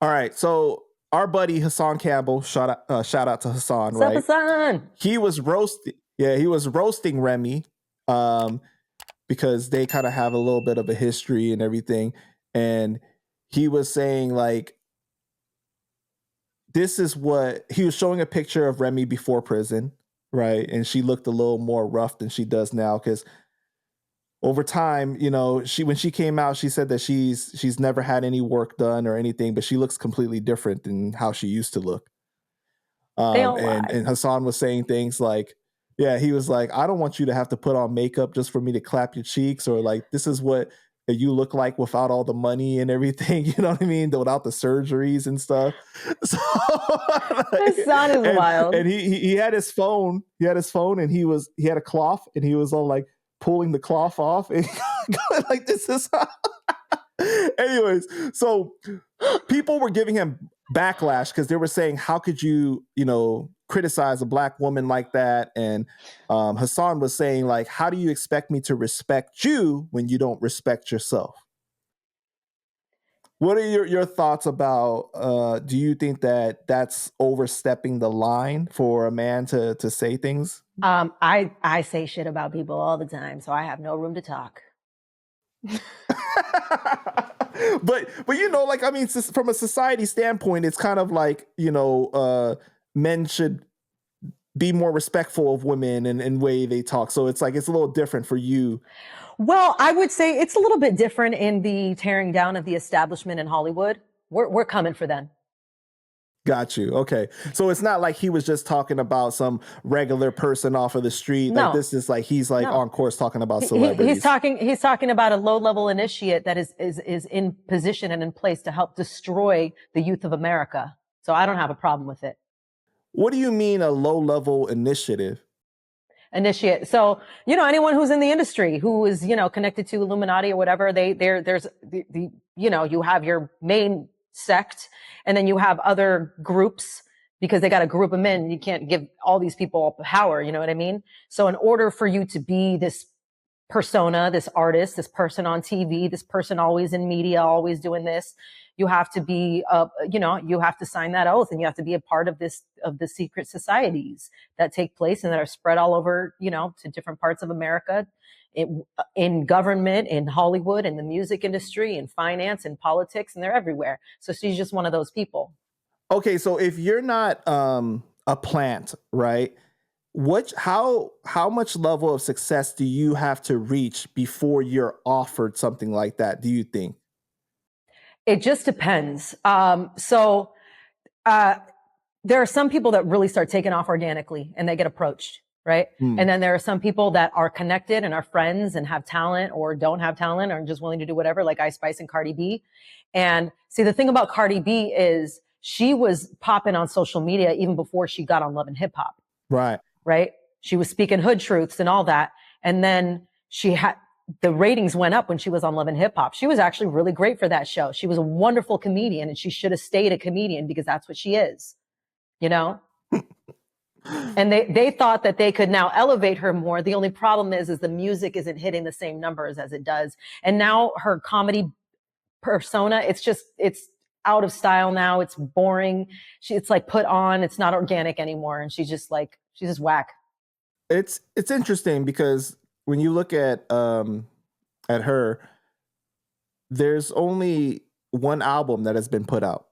All right, so our buddy Hassan Campbell, shout out to Hassan, What's up, right? Hassan? He was roasting Remy, because they kind of have a little bit of a history and everything, and he was saying like, this is what he was showing a picture of Remy before prison, right? And she looked a little more rough than she does now because over time, you know, when she came out, she said that she's never had any work done or anything, but she looks completely different than how she used to look. And Hassan was saying things like, yeah, he was like, I don't want you to have to put on makeup just for me to clap your cheeks, or like, this is what you look like without all the money and everything. You know what I mean? Without the surgeries and stuff. So, Hassan is wild. And he had his phone. He had his phone, and he had a cloth, and he was all like pulling the cloth off and going like, this is how. Anyways, so people were giving him backlash because they were saying, how could you criticize a black woman like that? And Hassan was saying, like, how do you expect me to respect you when you don't respect yourself? What are your thoughts about, do you think that that's overstepping the line for a man to say things? I say shit about people all the time, so I have no room to talk. but like, I mean, from a society standpoint, it's kind of like, men should be more respectful of women and way they talk. So it's like, it's a little different for you. Well, I would say it's a little bit different in the tearing down of the establishment in Hollywood. We're coming for them. Got you. Okay. So it's not like he was just talking about some regular person off of the street. No. Like, this is like, he's like on course talking about celebrities. He's talking about a low-level initiate that is in position and in place to help destroy the youth of America. So I don't have a problem with it. What do you mean a low-level initiative? Initiate. So, anyone who's in the industry who is, connected to Illuminati or whatever, there's you have your main sect, and then you have other groups, because they got to group them in. You can't give all these people power. You know what I mean? So in order for you to be this persona, this artist, this person on TV, this person always in media, always doing this, you have to be, you have to sign that oath, and you have to be a part of the secret societies that take place and that are spread all over, to different parts of America, in government, in Hollywood, in the music industry, in finance, in politics, and they're everywhere. So she's just one of those people. Okay, so if you're not a plant, right? How much level of success do you have to reach before you're offered something like that, do you think? It just depends. There are some people that really start taking off organically and they get approached, right? And then there are some people that are connected and are friends and have talent or don't have talent or just willing to do whatever, like Ice Spice and Cardi B. And see, the thing about Cardi B is she was popping on social media even before she got on Love and Hip Hop. Right? She was speaking hood truths and all that. And then the ratings went up when she was on Love and Hip Hop. She was actually really great for that show. She was a wonderful comedian, and she should have stayed a comedian because that's what she is, And they thought that they could now elevate her more. The only problem is the music isn't hitting the same numbers as it does. And now her comedy persona, it's out of style now. It's boring. It's like put on. It's not organic anymore. And she's just whack. It's interesting because when you look at her, there's only one album that has been put out,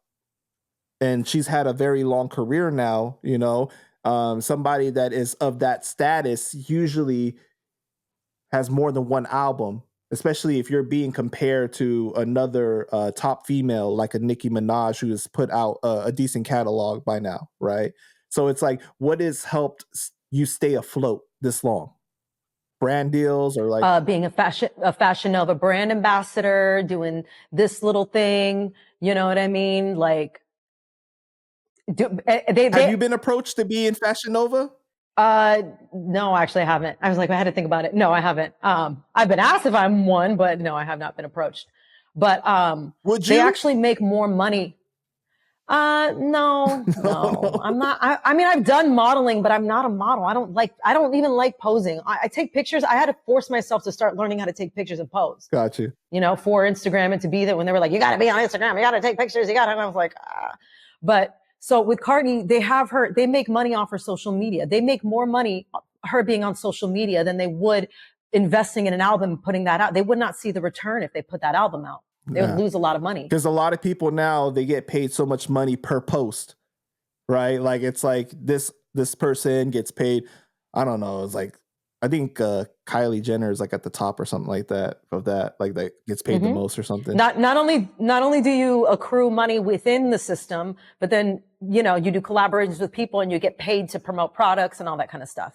and she's had a very long career now. Somebody that is of that status usually has more than one album, especially if you're being compared to another top female like a Nicki Minaj, who has put out a decent catalog by now, right? So it's like, what has helped you stay afloat this long? Brand deals, or like being a Fashion Nova brand ambassador, doing this little thing, you know what I mean? Like, have you been approached to be in Fashion Nova? No, actually I haven't. I was like, I had to think about it. No, I haven't. I've been asked if I'm one, but no, I have not been approached. But would you? They actually make more money. No, I'm not. I mean, I've done modeling, but I'm not a model. I don't even like posing. I take pictures. I had to force myself to start learning how to take pictures and pose. Got you. You know, for Instagram and to be there when they were like, you got to be on Instagram. You got to take pictures. You got to, and I was like, ah. But so with Cardi, they make money off her social media. They make more money her being on social media than they would investing in an album and putting that out. They would not see the return if they put that album out. They would lose a lot of money. Because a lot of people now, they get paid so much money per post, right? Like it's like this person gets paid, I don't know, it's like, I think Kylie Jenner is like at the top or something like that of that, like that gets paid the most or something. Not only do you accrue money within the system, but then, you know, you do collaborations with people and you get paid to promote products and all that kind of stuff.